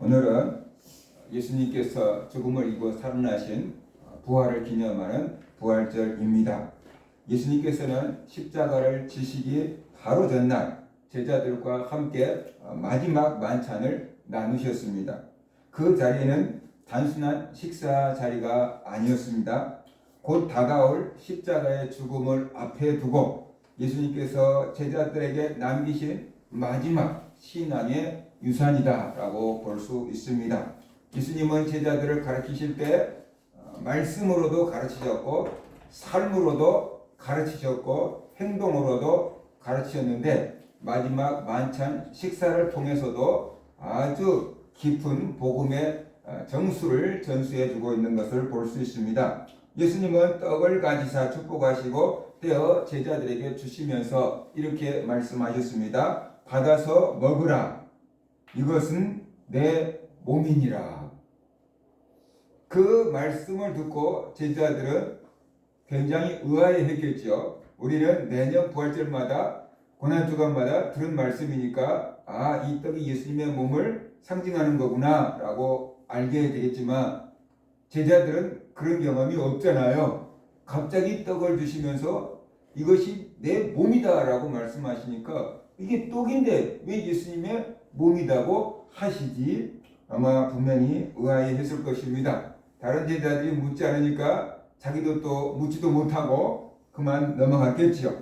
오늘은 예수님께서 죽음을 이기고 살아나신 부활을 기념하는 부활절입니다. 예수님께서는 십자가를 지시기 바로 전날 제자들과 함께 마지막 만찬을 나누셨습니다. 그 자리는 단순한 식사 자리가 아니었습니다. 곧 다가올 십자가의 죽음을 앞에 두고 예수님께서 제자들에게 남기신 마지막 신앙의 유산이다라고 볼 수 있습니다. 예수님은 제자들을 가르치실 때 말씀으로도 가르치셨고 삶으로도 가르치셨고 행동으로도 가르치셨는데 마지막 만찬 식사를 통해서도 아주 깊은 복음의 정수를 전수해 주고 있는 것을 볼 수 있습니다. 예수님은 떡을 가지사 축복하시고 떼어 제자들에게 주시면서 이렇게 말씀하셨습니다. 받아서 먹으라. 이것은 내 몸이니라. 그 말씀을 듣고 제자들은 굉장히 의아해했겠죠. 우리는 매년 부활절마다 고난주간마다 들은 말씀이니까 이 떡이 예수님의 몸을 상징하는 거구나 라고 알게 되겠지만 제자들은 그런 경험이 없잖아요. 갑자기 떡을 주시면서 이것이 내 몸이다 라고 말씀하시니까 이게 떡인데 왜 예수님의 몸이라고 하시지? 아마 분명히 의아해했을 것입니다. 다른 제자들이 묻지 않으니까 자기도 또 묻지도 못하고 그만 넘어갔겠지요.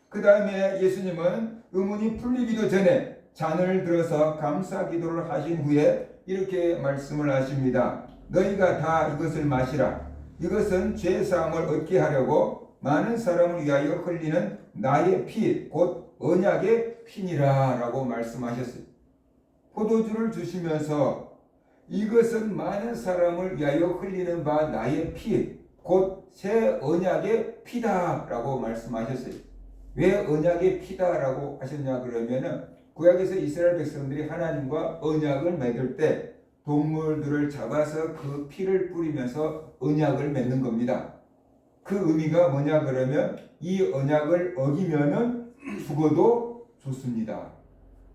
그 다음에 예수님은 의문이 풀리기도 전에 잔을 들어서 감사 기도를 하신 후에 이렇게 말씀을 하십니다. 너희가 다 이것을 마시라. 이것은 죄사함을 얻게 하려고 많은 사람을 위하여 흘리는 나의 피, 곧 언약의 피니라 라고 말씀하셨어요. 포도주를 주시면서 이것은 많은 사람을 위하여 흘리는 바 나의 피, 곧 새 언약의 피다 라고 말씀하셨어요. 왜 언약의 피다 라고 하셨냐 그러면은 구약에서 이스라엘 백성들이 하나님과 언약을 맺을 때 동물들을 잡아서 그 피를 뿌리면서 언약을 맺는 겁니다. 그 의미가 뭐냐 그러면 이 언약을 어기면은 죽어도 좋습니다.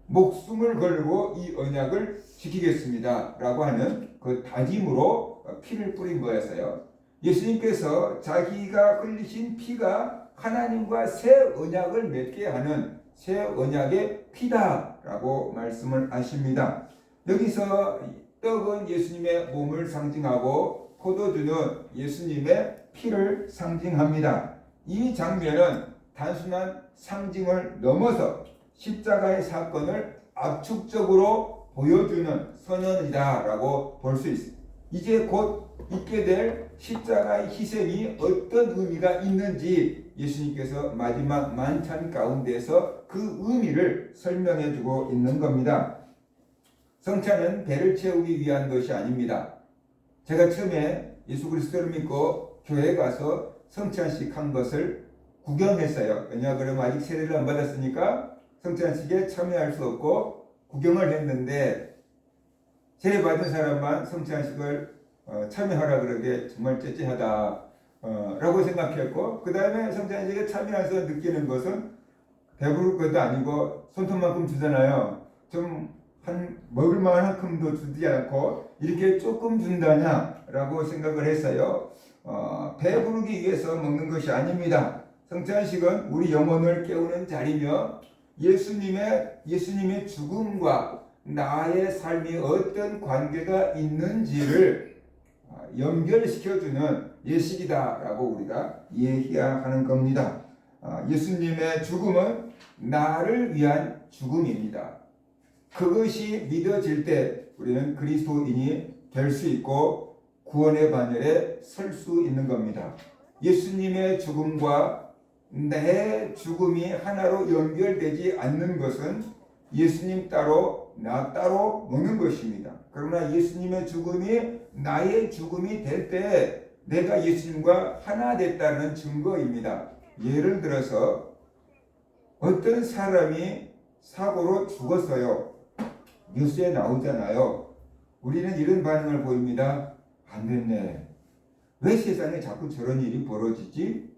목숨을 걸고 이 언약을 지키겠습니다 라고 하는 그 다짐으로 피를 뿌린 거였어요. 예수님께서 자기가 흘리신 피가 하나님과 새 언약을 맺게 하는 새 언약의 피다 라고 말씀을 하십니다. 여기서 떡은 예수님의 몸을 상징하고 포도주는 예수님의 피를 상징합니다. 이 장면은 단순한 상징을 넘어서 십자가의 사건을 압축적으로 보여주는 선언이다 라고 볼 수 있습니다. 이제 곧 있게 될 십자가의 희생이 어떤 의미가 있는지 예수님께서 마지막 만찬 가운데서 그 의미를 설명해 주고 있는 겁니다. 성찬은 배를 채우기 위한 것이 아닙니다. 제가 처음에 예수 그리스도를 믿고 교회에 가서 성찬식 한 것을 구경했어요. 왜냐 그러면 아직 세례를 안 받았으니까 성찬식에 참여할 수 없고 구경을 했는데 세례 받은 사람만 성찬식을 참여하라 그러게 정말 째째하다 라고 생각했고 그 다음에 성찬식에 참여해서 느끼는 것은 배부를 것도 아니고 손톱만큼 주잖아요. 좀 한 먹을 만큼도 주지 않고 이렇게 조금 준다냐 라고 생각을 했어요. 배부르기 위해서 먹는 것이 아닙니다. 성찬식은 우리 영혼을 깨우는 자리며 예수님의 죽음과 나의 삶이 어떤 관계가 있는지를 연결시켜주는 예식이다 라고 우리가 이해해야 하는 겁니다. 예수님의 죽음은 나를 위한 죽음입니다. 그것이 믿어질 때 우리는 그리스도인이 될 수 있고 구원의 반열에 설 수 있는 겁니다. 예수님의 죽음과 내 죽음이 하나로 연결되지 않는 것은 예수님 따로 나 따로 먹는 것입니다. 그러나 예수님의 죽음이 나의 죽음이 될 때 내가 예수님과 하나 됐다는 증거입니다. 예를 들어서 어떤 사람이 사고로 죽었어요. 뉴스에 나오잖아요. 우리는 이런 반응을 보입니다. 안 됐네. 왜 세상에 자꾸 저런 일이 벌어지지?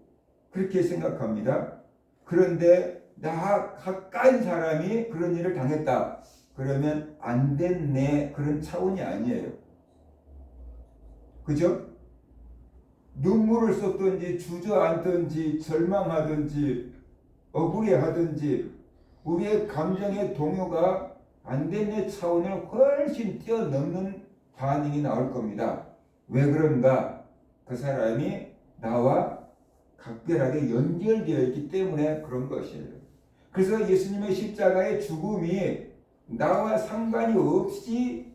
그렇게 생각합니다. 그런데 나 가까운 사람이 그런 일을 당했다. 그러면 안 됐네 그런 차원이 아니에요. 그죠? 눈물을 쏟든지 주저앉든지 절망하든지 억울해하든지 우리의 감정의 동요가 안 됐네 차원을 훨씬 뛰어넘는 반응이 나올 겁니다. 왜 그런가? 그 사람이 나와 각별하게 연결되어 있기 때문에 그런 것이에요. 그래서 예수님의 십자가의 죽음이 나와 상관이 없이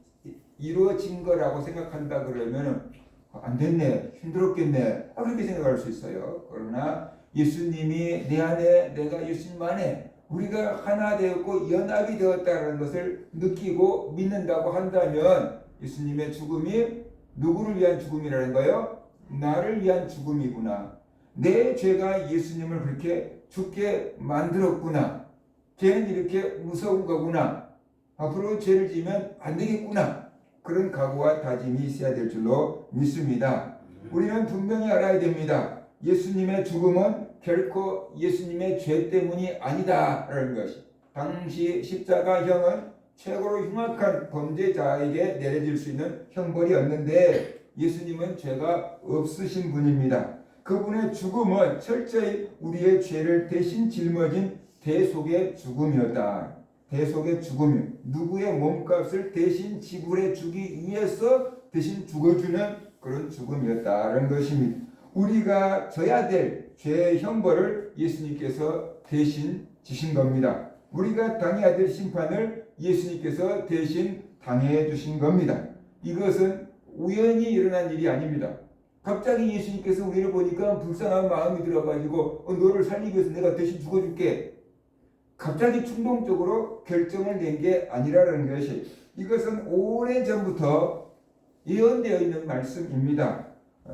이루어진 거라고 생각한다 그러면 안 됐네, 힘들었겠네, 그렇게 생각할 수 있어요. 그러나 예수님이 내 안에, 내가 예수님 안에 우리가 하나 되었고 연합이 되었다는 것을 느끼고 믿는다고 한다면 예수님의 죽음이 누구를 위한 죽음이라는 거예요? 나를 위한 죽음이구나. 내 죄가 예수님을 그렇게 죽게 만들었구나. 걔는 이렇게 무서운 거구나. 앞으로 죄를 지으면 안 되겠구나. 그런 각오와 다짐이 있어야 될 줄로 믿습니다. 우리는 분명히 알아야 됩니다. 예수님의 죽음은 결코 예수님의 죄 때문이 아니다라는 것이. 당시 십자가형은 최고로 흉악한 범죄자에게 내려질 수 있는 형벌이었는데 예수님은 죄가 없으신 분입니다. 그분의 죽음은 철저히 우리의 죄를 대신 짊어진 대속의 죽음이었다. 대속의 죽음이 누구의 몸값을 대신 지불해 주기 위해서 대신 죽어주는 그런 죽음이었다는 것입니다. 우리가 져야 될 죄의 형벌을 예수님께서 대신 지신 겁니다. 우리가 당해야 될 심판을 예수님께서 대신 당해 주신 겁니다. 이것은 우연히 일어난 일이 아닙니다. 갑자기 예수님께서 우리를 보니까 불쌍한 마음이 들어가지고 너를 살리기 위해서 내가 대신 죽어줄게. 갑자기 충동적으로 결정을 낸 게 아니라는 것이, 이것은 오래전부터 예언되어 있는 말씀입니다.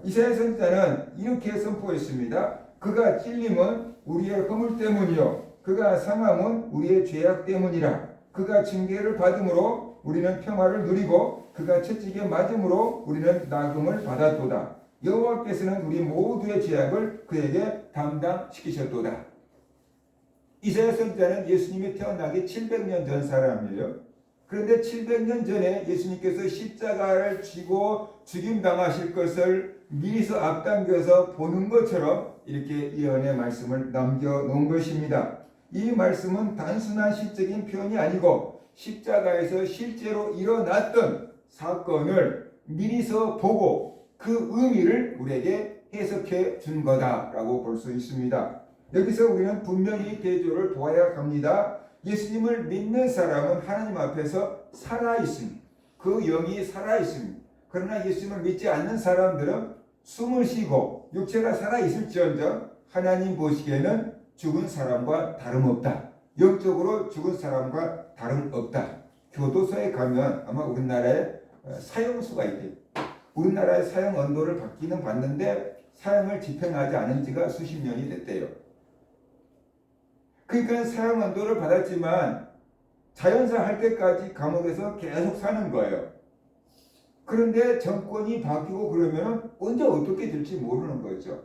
이사야 선지자는 이렇게 선포했습니다. 그가 찔림은 우리의 허물 때문이요 그가 상함은 우리의 죄악 때문이라. 그가 징계를 받음으로 우리는 평화를 누리고 그가 채찍에 맞음으로 우리는 나금을 받았도다. 여호와께서는 우리 모두의 죄악을 그에게 담당시키셨도다. 이사야 선지자는 예수님이 태어나기 700년 전 사람이에요. 그런데 700년 전에 예수님께서 십자가를 지고 죽임당하실 것을 미리서 앞당겨서 보는 것처럼 이렇게 예언의 말씀을 남겨놓은 것입니다. 이 말씀은 단순한 시적인 표현이 아니고 십자가에서 실제로 일어났던 사건을 미리서 보고 그 의미를 우리에게 해석해 준 거다라고 볼 수 있습니다. 여기서 우리는 분명히 대조를 보아야 합니다. 예수님을 믿는 사람은 하나님 앞에서 살아있습니다. 그 영이 살아있습니다. 그러나 예수님을 믿지 않는 사람들은 숨을 쉬고 육체가 살아있을지언정 하나님 보시기에는 죽은 사람과 다름없다. 영적으로 죽은 사람과 다름없다. 교도소에 가면 아마 우리나라에 사형수가 있대요. 우리나라의 사형 언도를 받기는 받는데 사형을 집행하지 않은 지가 수십 년이 됐대요. 그러니까 사형 언도를 받았지만 자연사 할 때까지 감옥에서 계속 사는 거예요. 그런데 정권이 바뀌고 그러면 언제 어떻게 될지 모르는 거죠.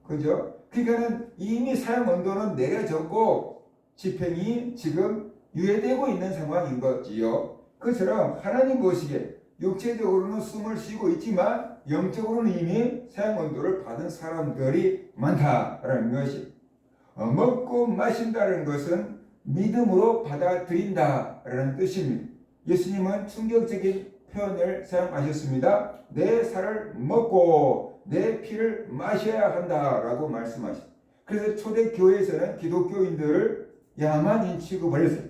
그죠? 그러니까는 이미 사형 언도는 내려졌고 집행이 지금 유예되고 있는 상황인 거지요. 그처럼 하나님 보시기에 육체적으로는 숨을 쉬고 있지만 영적으로는 이미 사형 언도를 받은 사람들이 많다라는 것이. 먹고 마신다는 것은 믿음으로 받아들인다라는 뜻입니다. 예수님은 충격적인 표현을 사용하셨습니다. 내 살을 먹고 내 피를 마셔야 한다라고 말씀하셨습니다. 그래서 초대 교회에서는 기독교인들을 야만인 취급을 했어요.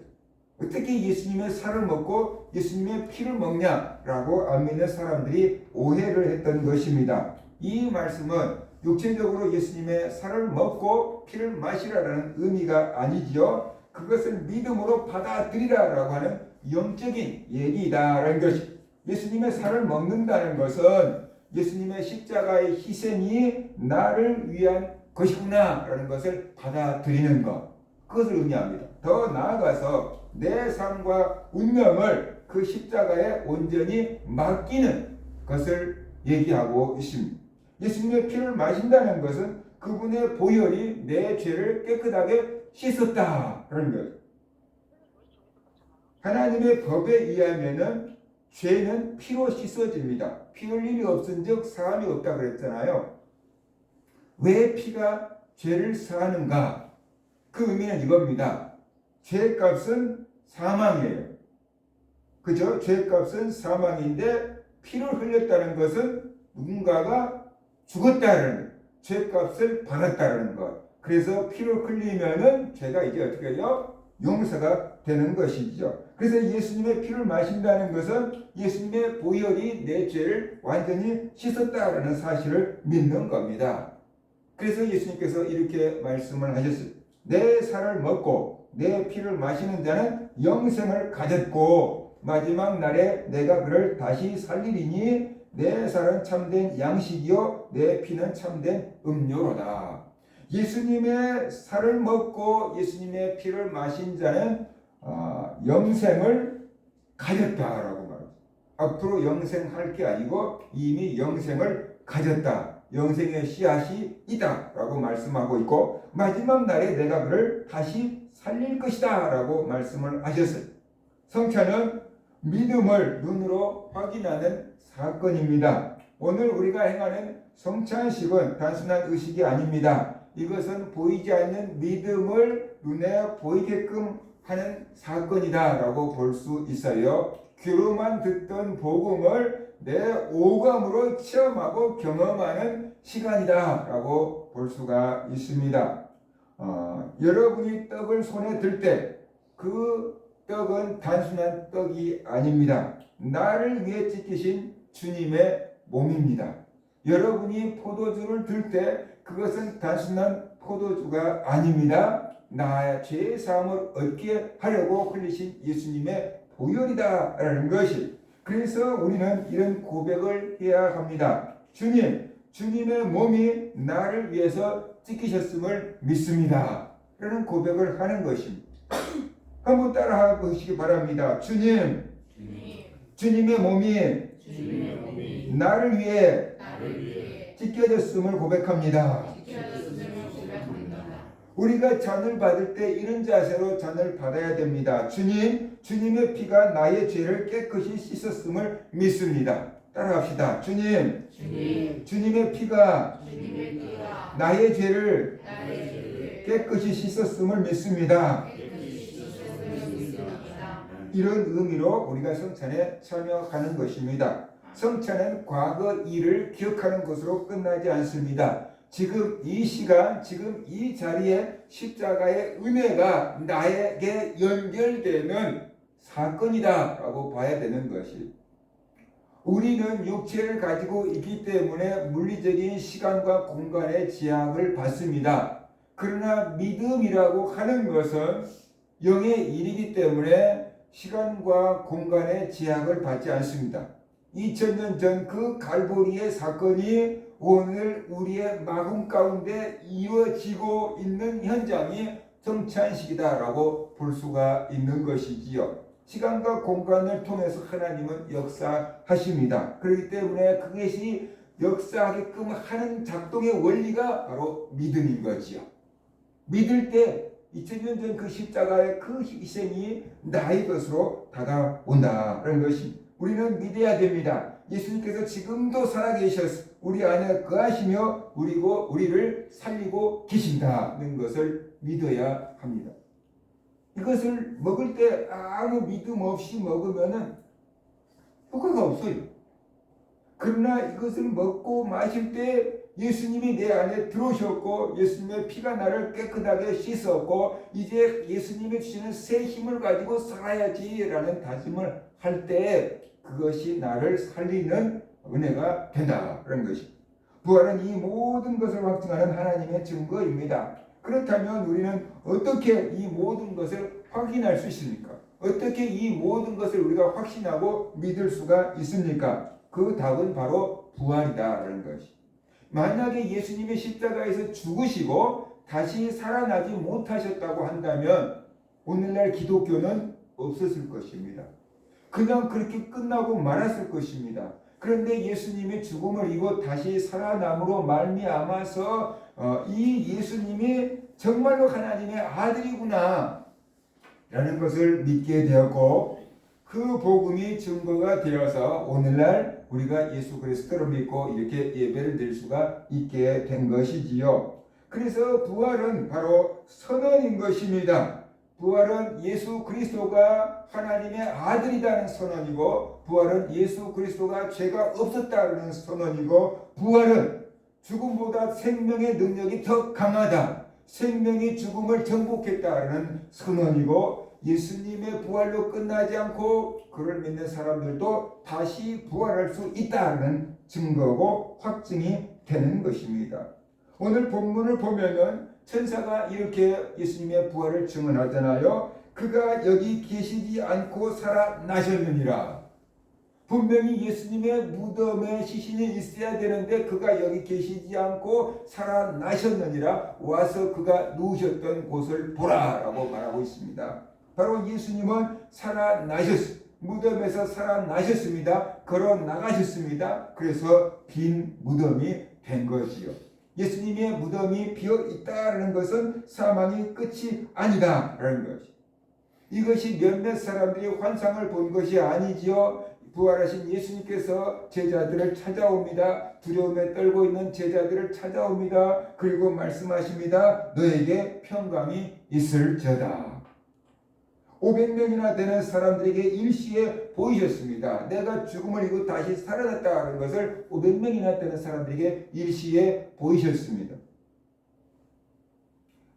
어떻게 예수님의 살을 먹고 예수님의 피를 먹냐라고 안 믿는 사람들이 오해를 했던 것입니다. 이 말씀은 육체적으로 예수님의 살을 먹고 피를 마시라라는 의미가 아니지요. 그것을 믿음으로 받아들이라라고 하는 영적인 얘기다라는 것이. 예수님의 살을 먹는다는 것은 예수님의 십자가의 희생이 나를 위한 것이구나라는 것을 받아들이는 것. 그것을 의미합니다. 더 나아가서 내 삶과 운명을 그 십자가에 온전히 맡기는 것을 얘기하고 있습니다. 예수님의 피를 마신다는 것은 그분의 보혈이 내 죄를 깨끗하게 씻었다라는 거예요. 하나님의 법에 의하면은 죄는 피로 씻어집니다. 피 흘림이 없은즉 사함이 없다 그랬잖아요. 왜 피가 죄를 사하는가? 그 의미는 이겁니다. 죄값은 사망이에요. 그죠? 죄값은 사망인데 피를 흘렸다는 것은 누군가가 죽었다는 죄값을 받았다는 것. 그래서 피를 흘리면은 죄가 이제 어떻게 해요? 용서가 되는 것이죠. 그래서 예수님의 피를 마신다는 것은 예수님의 보혈이 내 죄를 완전히 씻었다라는 사실을 믿는 겁니다. 그래서 예수님께서 이렇게 말씀을 하셨어요. 내 살을 먹고 내 피를 마시는 자는 영생을 가졌고 마지막 날에 내가 그를 다시 살리리니 내 살은 참된 양식이요 내 피는 참된 음료로다. 예수님의 살을 먹고 예수님의 피를 마신 자는 영생을 가졌다라고 말합니다. 앞으로 영생할 게 아니고 이미 영생을 가졌다. 영생의 씨앗이 있다라고 말씀하고 있고 마지막 날에 내가 그를 다시 살릴 것이다 라고 말씀을 하셨어요. 성찬은 믿음을 눈으로 확인하는 사건입니다. 오늘 우리가 행하는 성찬식은 단순한 의식이 아닙니다. 이것은 보이지 않는 믿음을 눈에 보이게끔 하는 사건이다 라고 볼 수 있어요. 귀로만 듣던 복음을 내 오감으로 체험하고 경험하는 시간이다 라고 볼 수가 있습니다. 여러분이 떡을 손에 들 때 그 떡은 단순한 떡이 아닙니다. 나를 위해 찢기신 주님의 몸입니다. 여러분이 포도주를 들 때 그것은 단순한 포도주가 아닙니다. 나의 죄의 사함을 얻게 하려고 흘리신 예수님의 보혈이다 라는 것이. 그래서 우리는 이런 고백을 해야 합니다. 주님의 몸이 나를 위해서 찢기셨음을 믿습니다 라는 고백을 하는 것입니다. 한번 따라 보시기 바랍니다. 주님의 몸이 나를 위해 찢겨졌음을 고백합니다. 우리가 잔을 받을 때 이런 자세로 잔을 받아야 됩니다. 주님의 피가 나의 죄를 깨끗이 씻었음을 믿습니다. 따라합시다. 주님의 피가 나의 죄를 깨끗이 씻었음을 믿습니다. 이런 의미로 우리가 성찬에 참여하는 것입니다. 성찬은 과거 일을 기억하는 것으로 끝나지 않습니다. 지금 이 시간, 지금 이 자리에 십자가의 은혜가 나에게 연결되는 사건이다 라고 봐야 되는 것이. 우리는 육체를 가지고 있기 때문에 물리적인 시간과 공간의 제약을 받습니다. 그러나 믿음이라고 하는 것은 영의 일이기 때문에 시간과 공간의 제약을 받지 않습니다. 2000년 전 그 갈보리의 사건이 오늘 우리의 마음 가운데 이루어지고 있는 현장이 성찬식이다라고 볼 수가 있는 것이지요. 시간과 공간을 통해서 하나님은 역사하십니다. 그렇기 때문에 그것이 역사하게끔 하는 작동의 원리가 바로 믿음인 거지요. 믿을 때 2000년 전 그 십자가의 그 희생이 나의 것으로 다가온다라는 것입니다. 우리는 믿어야 됩니다. 예수님께서 지금도 살아계셔서 우리 안에 거하시며 우리를 살리고 계신다는 것을 믿어야 합니다. 이것을 먹을 때 아무 믿음 없이 먹으면 효과가 없어요. 그러나 이것을 먹고 마실 때 예수님이 내 안에 들어오셨고 예수님의 피가 나를 깨끗하게 씻었고 이제 예수님이 주시는 새 힘을 가지고 살아야지라는 다짐을 할 때 그것이 나를 살리는 은혜가 된다라는 것입니다. 부활은 이 모든 것을 확증하는 하나님의 증거입니다. 그렇다면 우리는 어떻게 이 모든 것을 확인할 수 있습니까? 어떻게 이 모든 것을 우리가 확신하고 믿을 수가 있습니까? 그 답은 바로 부활이다라는 것이. 만약에 예수님이 십자가에서 죽으시고 다시 살아나지 못하셨다고 한다면 오늘날 기독교는 없었을 것입니다. 그냥 그렇게 끝나고 말았을 것입니다. 그런데 예수님이 죽음을 이고 다시 살아남으로 말미암아서 이 예수님이 정말로 하나님의 아들이구나. 라는 것을 믿게 되었고, 그 복음이 증거가 되어서 오늘날 우리가 예수 그리스도를 믿고 이렇게 예배를 드릴 수가 있게 된 것이지요. 그래서 부활은 바로 선언인 것입니다. 부활은 예수 그리스도가 하나님의 아들이라는 선언이고, 부활은 예수 그리스도가 죄가 없었다는 선언이고, 부활은 죽음보다 생명의 능력이 더 강하다, 생명이 죽음을 정복했다는 선언이고, 예수님의 부활로 끝나지 않고 그를 믿는 사람들도 다시 부활할 수 있다는 증거고 확증이 되는 것입니다. 오늘 본문을 보면은 천사가 이렇게 예수님의 부활을 증언하잖아요. 그가 여기 계시지 않고 살아나셨느니라. 분명히 예수님의 무덤에 시신이 있어야 되는데 그가 여기 계시지 않고 살아나셨느니라. 와서 그가 누우셨던 곳을 보라라고 말하고 있습니다. 바로 예수님은 살아나셨습니다. 무덤에서 살아나셨습니다. 걸어 나가셨습니다. 그래서 빈 무덤이 된 거지요. 예수님의 무덤이 비어 있다는 것은 사망이 끝이 아니다라는 것이. 이것이 몇몇 사람들이 환상을 본 것이 아니지요. 부활하신 예수님께서 제자들을 찾아옵니다. 두려움에 떨고 있는 제자들을 찾아옵니다. 그리고 말씀하십니다. 너에게 평강이 있을지어다. 500명이나 되는 사람들에게 일시에 보이셨습니다. 내가 죽음을 이기고 다시 살아났다는 것을 500명이나 되는 사람들에게 일시에 보이셨습니다.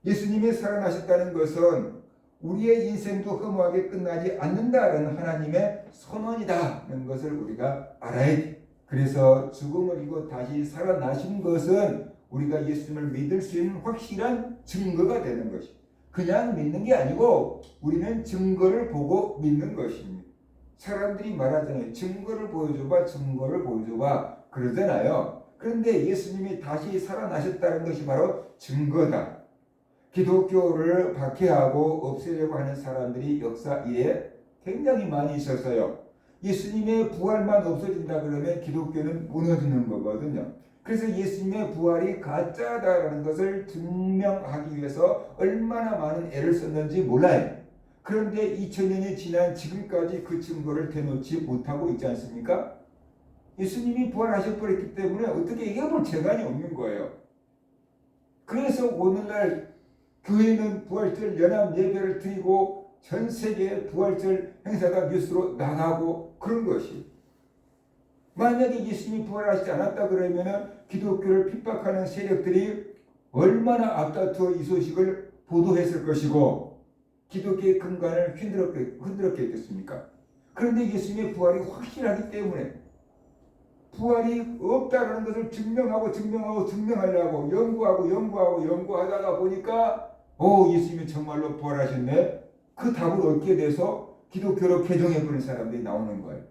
예수님이 살아나셨다는 것은 우리의 인생도 허무하게 끝나지 않는다는 하나님의 선언이다는 것을 우리가 알아야 돼. 그래서 죽음을 이기고 다시 살아나신 것은 우리가 예수님을 믿을 수 있는 확실한 증거가 되는 것입니다. 그냥 믿는 게 아니고 우리는 증거를 보고 믿는 것입니다. 사람들이 말하잖아요. 증거를 보여줘봐, 증거를 보여줘봐 그러잖아요. 그런데 예수님이 다시 살아나셨다는 것이 바로 증거다. 기독교를 박해하고 없애려고 하는 사람들이 역사에 굉장히 많이 있었어요. 예수님의 부활만 없어진다 그러면 기독교는 무너지는 거거든요. 그래서 예수님의 부활이 가짜다라는 것을 증명하기 위해서 얼마나 많은 애를 썼는지 몰라요. 그런데 2000년이 지난 지금까지 그 증거를 대놓지 못하고 있지 않습니까? 예수님이 부활하셔버렸기 때문에 어떻게 이겨볼 재간이 없는 거예요. 그래서 오늘날 교회는 부활절 연합 예배를 드리고 전 세계 부활절 행사가 뉴스로 나가고 그런 것이. 만약에 예수님이 부활하시지 않았다 그러면 기독교를 핍박하는 세력들이 얼마나 앞다투어 이 소식을 보도했을 것이고 기독교의 근간을 흔들었겠습니까? 그런데 예수님의 부활이 확실하기 때문에 부활이 없다는 것을 증명하려고 연구하다가 보니까 예수님이 정말로 부활하셨네. 그 답을 얻게 돼서 기독교로 개종해버린 사람들이 나오는 거예요.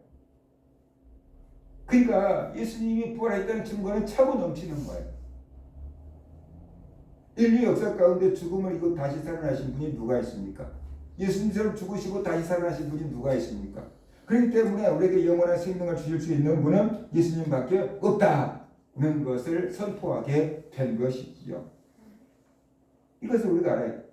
그러니까 예수님이 부활했다는 증거는 차고 넘치는 거예요. 인류 역사 가운데 죽음을 이기고 다시 살아나신 분이 누가 있습니까? 예수님처럼 죽으시고 다시 살아나신 분이 누가 있습니까? 그렇기 때문에 우리에게 영원한 생명을 주실 수 있는 분은 예수님밖에 없다는 것을 선포하게 된 것이지요. 이것을 우리가 알아야 돼요.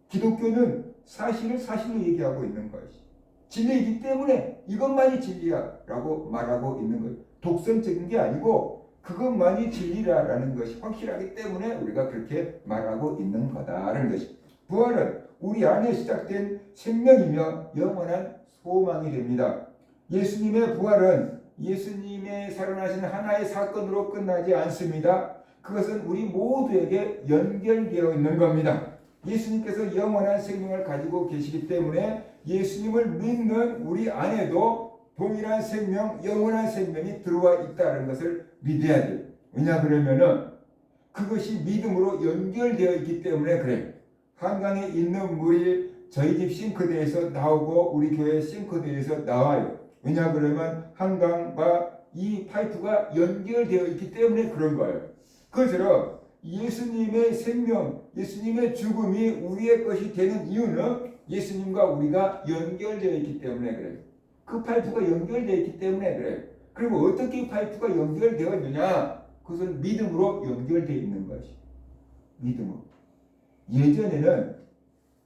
기독교는 사실을 사실로 얘기하고 있는 것이 진리이기 때문에 이것만이 진리야라고 말하고 있는 거예요. 독선적인 게 아니고 그것만이 진리라는 것이 확실하기 때문에 우리가 그렇게 말하고 있는 거다라는 것이. 부활은 우리 안에 시작된 생명이며 영원한 소망이 됩니다. 예수님의 부활은 예수님의 살아나신 하나의 사건으로 끝나지 않습니다. 그것은 우리 모두에게 연결되어 있는 겁니다. 예수님께서 영원한 생명을 가지고 계시기 때문에 예수님을 믿는 우리 안에도 동일한 생명, 영원한 생명이 들어와 있다는 것을 믿어야 돼요. 왜냐 그러면은 그것이 믿음으로 연결되어 있기 때문에 그래요. 한강에 있는 물이 저희 집 싱크대에서 나오고 우리 교회 싱크대에서 나와요. 왜냐 그러면 한강과 이 파이프가 연결되어 있기 때문에 그런 거예요. 그것처럼 예수님의 생명, 예수님의 죽음이 우리의 것이 되는 이유는 예수님과 우리가 연결되어 있기 때문에 그래요. 그 파이프가 연결되어 있기 때문에 그래요. 그리고 어떻게 파이프가 연결되어 있느냐? 그것은 믿음으로 연결되어 있는 것이. 믿음으로. 예전에는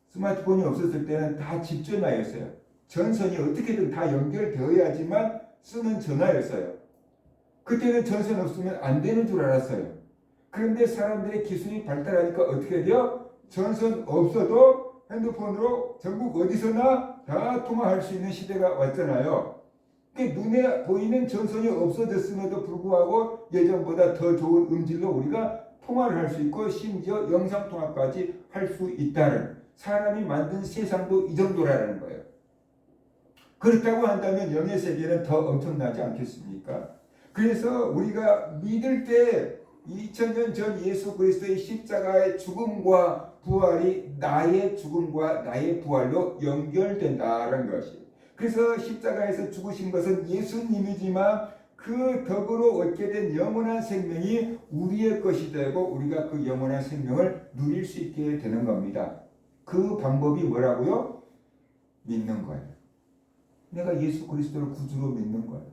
스마트폰이 없었을 때는 다 집 전화였어요. 전선이 어떻게든 다 연결되어야지만 쓰는 전화였어요. 그때는 전선 없으면 안 되는 줄 알았어요. 그런데 사람들의 기술이 발달하니까 어떻게 돼요? 전선 없어도 핸드폰으로 전국 어디서나 다 통화할 수 있는 시대가 왔잖아요. 눈에 보이는 전선이 없어졌음에도 불구하고 예전보다 더 좋은 음질로 우리가 통화를 할 수 있고 심지어 영상통화까지 할 수 있다는, 사람이 만든 세상도 이 정도라는 거예요. 그렇다고 한다면 영의 세계는 더 엄청나지 않겠습니까? 그래서 우리가 믿을 때 2000년 전 예수 그리스도의 십자가의 죽음과 부활이 나의 죽음과 나의 부활로 연결된다는 것이. 그래서 십자가에서 죽으신 것은 예수님이지만 그 덕으로 얻게 된 영원한 생명이 우리의 것이 되고 우리가 그 영원한 생명을 누릴 수 있게 되는 겁니다. 그 방법이 뭐라고요? 믿는 거예요. 내가 예수 그리스도를 구주로 믿는 거예요.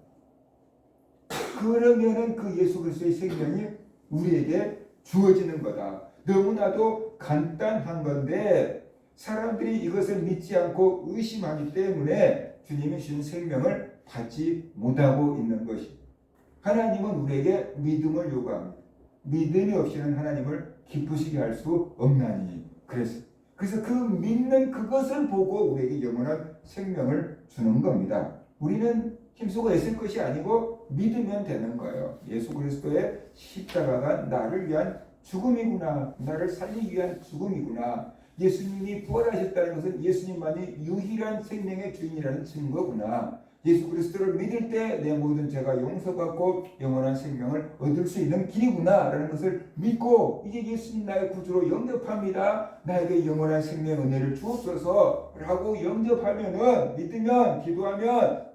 그러면은 그 예수 그리스도의 생명이 우리에게 주어지는 거다. 너무나도 간단한 건데 사람들이 이것을 믿지 않고 의심하기 때문에 주님이 주신 생명을 받지 못하고 있는 것이. 하나님은 우리에게 믿음을 요구합니다. 믿음이 없이는 하나님을 기쁘시게 할 수 없나니. 그래서 그 믿는 그것을 보고 우리에게 영원한 생명을 주는 겁니다. 우리는 힘쓰고 애쓸 것이 아니고 믿으면 되는 거예요. 예수 그리스도의 십자가가 나를 위한 죽음이구나. 나를 살리기 위한 죽음이구나. 예수님이 부활하셨다는 것은 예수님만이 유일한 생명의 주인이라는 증거구나. 예수 그리스도를 믿을 때 내 모든 죄가 용서받고 영원한 생명을 얻을 수 있는 길이구나 라는 것을 믿고 이제 예수님 나의 구주로 영접합니다. 나에게 영원한 생명 은혜를 주옵소서 라고 영접하면은, 믿으면, 기도하면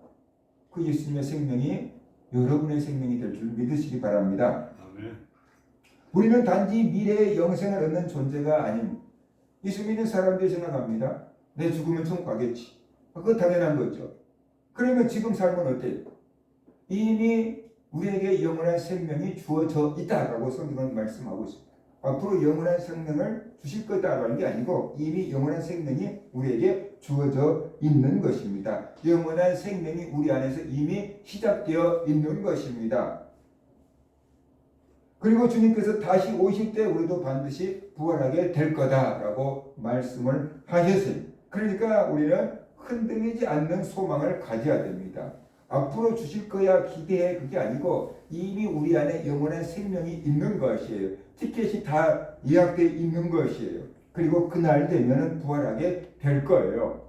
그 예수님의 생명이 여러분의 생명이 될 줄 믿으시기 바랍니다. 아멘. 우리는 단지 미래의 영생을 얻는 존재가 아닙니다. 예수 믿는 사람들이 생각합니다. 내 죽으면 천국 가겠지. 그거 당연한 거죠. 그러면 지금 삶은 어때요? 이미 우리에게 영원한 생명이 주어져 있다라고 성경은 말씀하고 있습니다. 앞으로 영원한 생명을 주실 거다라는 게 아니고 이미 영원한 생명이 우리에게 주어져 있는 것입니다. 영원한 생명이 우리 안에서 이미 시작되어 있는 것입니다. 그리고 주님께서 다시 오실 때 우리도 반드시 부활하게 될 거다라고 말씀을 하셨어요. 그러니까 우리는 흔들리지 않는 소망을 가져야 됩니다. 앞으로 주실 거야 기대해, 그게 아니고 이미 우리 안에 영원한 생명이 있는 것이에요. 티켓이 다 예약되어 있는 것이에요. 그리고 그날 되면 부활하게 될 거예요.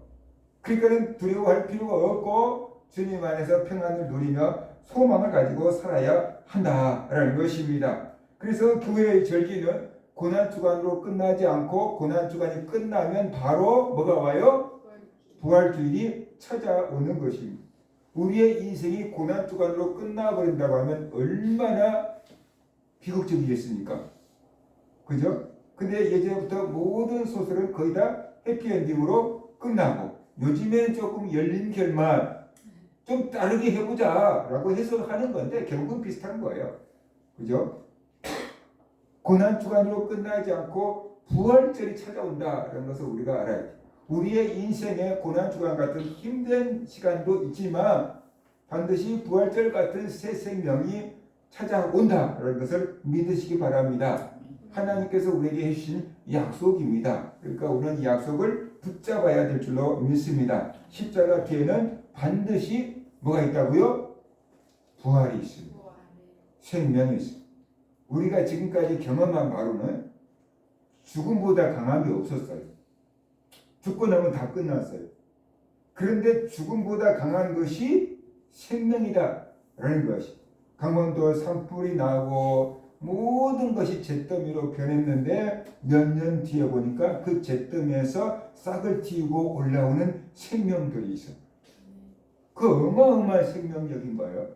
그러니까 두려워할 필요가 없고 주님 안에서 평안을 누리며 소망을 가지고 살아야 한다라는 것입니다. 그래서 교회의 절기는 고난주간으로 끝나지 않고 고난주간이 끝나면 바로 뭐가 와요? 부활주일이 찾아오는 것입니다. 우리의 인생이 고난주간으로 끝나버린다고 하면 얼마나 비극적이겠습니까? 그죠? 근데 예전부터 모든 소설은 거의 다 해피엔딩으로 끝나고 요즘에는 조금 열린 결말 좀 다르게 해보자 라고 해석하는 건데 결국은 비슷한 거예요. 그죠? 고난주간으로 끝나지 않고 부활절이 찾아온다라는 것을 우리가 알아야 돼요. 우리의 인생에 고난주간 같은 힘든 시간도 있지만 반드시 부활절 같은 새 생명이 찾아온다라는 것을 믿으시기 바랍니다. 하나님께서 우리에게 해주신 약속입니다. 그러니까 우리는 이 약속을 붙잡아야 될 줄로 믿습니다. 십자가 뒤에는 반드시 뭐가 있다고요? 부활이 있습니다. 생명이 있습니다. 우리가 지금까지 경험한 바로는 죽음보다 강한 게 없었어요. 죽고 나면 다 끝났어요. 그런데 죽음보다 강한 것이 생명이다 라는 것이. 강원도 산불이 나고 모든 것이 잿더미로 변했는데 몇 년 뒤에 보니까 그 잿더미에서 싹을 틔우고 올라오는 생명들이 있어요. 그 어마어마한 생명력인 거예요.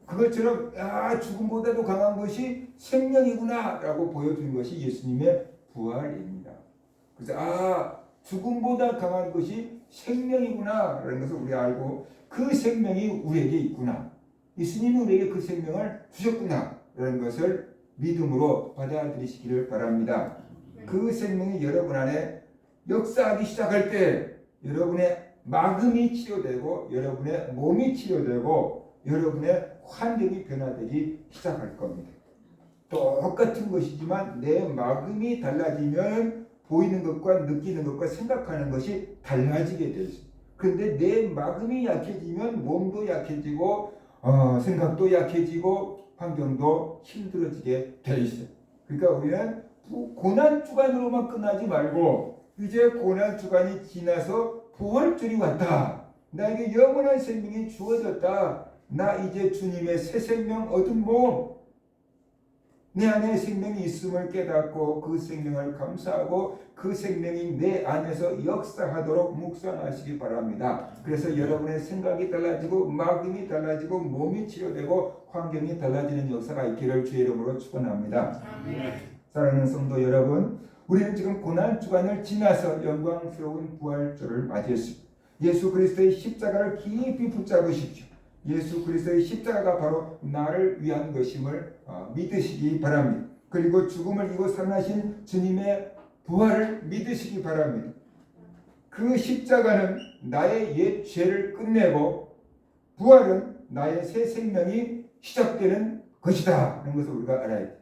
그것처럼 죽음보다도 강한 것이 생명이구나 라고 보여준 것이 예수님의 부활입니다. 그래서 죽음보다 강한 것이 생명이구나 라는 것을 우리가 알고 그 생명이 우리에게 있구나. 예수님이 우리에게 그 생명을 주셨구나 라는 것을 믿음으로 받아들이시기를 바랍니다. 그 생명이 여러분 안에 역사하기 시작할 때 여러분의 마음이 치료되고 여러분의 몸이 치료되고 여러분의 환경이 변화되기 시작할 겁니다. 똑같은 것이지만 내 마음이 달라지면 보이는 것과 느끼는 것과 생각하는 것이 달라지게 되어 있습니다. 그런데 내 마음이 약해지면 몸도 약해지고 생각도 약해지고 환경도 힘들어지게 되어 있어요. 그러니까 우리는 고난 주간으로만 끝나지 말고 이제 고난 주간이 지나서 부활절이 왔다. 나에게 영원한 생명이 주어졌다. 나 이제 주님의 새 생명 얻은 몸, 내 안에 생명이 있음을 깨닫고 그 생명을 감사하고 그 생명이 내 안에서 역사하도록 묵상하시기 바랍니다. 그래서 여러분의 생각이 달라지고 마음이 달라지고 몸이 치료되고 환경이 달라지는 역사가 있기를 주의 이름으로 축원합니다. 사랑하는 성도 여러분, 우리는 지금 고난주간을 지나서 영광스러운 부활절을 맞이했습니다. 예수 그리스도의 십자가를 깊이 붙잡으십시오. 예수 그리스도의 십자가가 바로 나를 위한 것임을 믿으시기 바랍니다. 그리고 죽음을 이기고 살아나신 주님의 부활을 믿으시기 바랍니다. 그 십자가는 나의 옛 죄를 끝내고 부활은 나의 새 생명이 시작되는 것이다 하는 것을 우리가 알아야 돼요.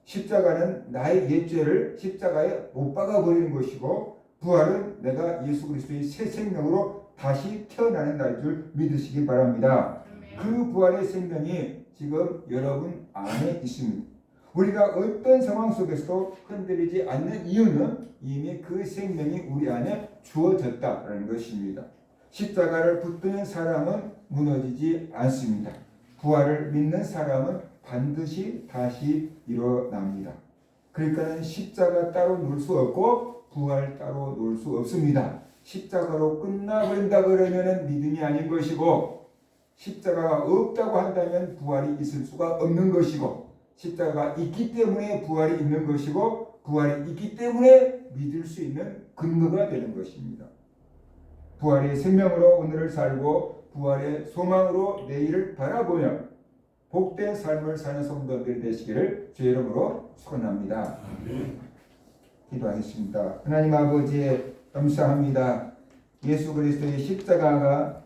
십자가는 나의 옛 죄를 십자가에 못 박아 버리는 것이고 부활은 내가 예수 그리스도의 새 생명으로 다시 태어나는 날인 줄 믿으시기 바랍니다. 그 부활의 생명이 지금 여러분 안에 있습니다. 우리가 어떤 상황 속에서도 흔들리지 않는 이유는 이미 그 생명이 우리 안에 주어졌다는 것입니다. 십자가를 붙드는 사람은 무너지지 않습니다. 부활을 믿는 사람은 반드시 다시 일어납니다. 그러니까 십자가 따로 놓을 수 없고 부활 따로 놓을 수 없습니다. 십자가로 끝나버린다 그러면 믿음이 아닌 것이고 십자가가 없다고 한다면 부활이 있을 수가 없는 것이고 십자가가 있기 때문에 부활이 있는 것이고 부활이 있기 때문에 믿을 수 있는 근거가 되는 것입니다. 부활의 생명으로 오늘을 살고 부활의 소망으로 내일을 바라보며 복된 삶을 사는 성도들이 되시기를 주의 이름으로 축원합니다. 기도하겠습니다. 하나님 아버지 감사합니다. 예수 그리스도의 십자가가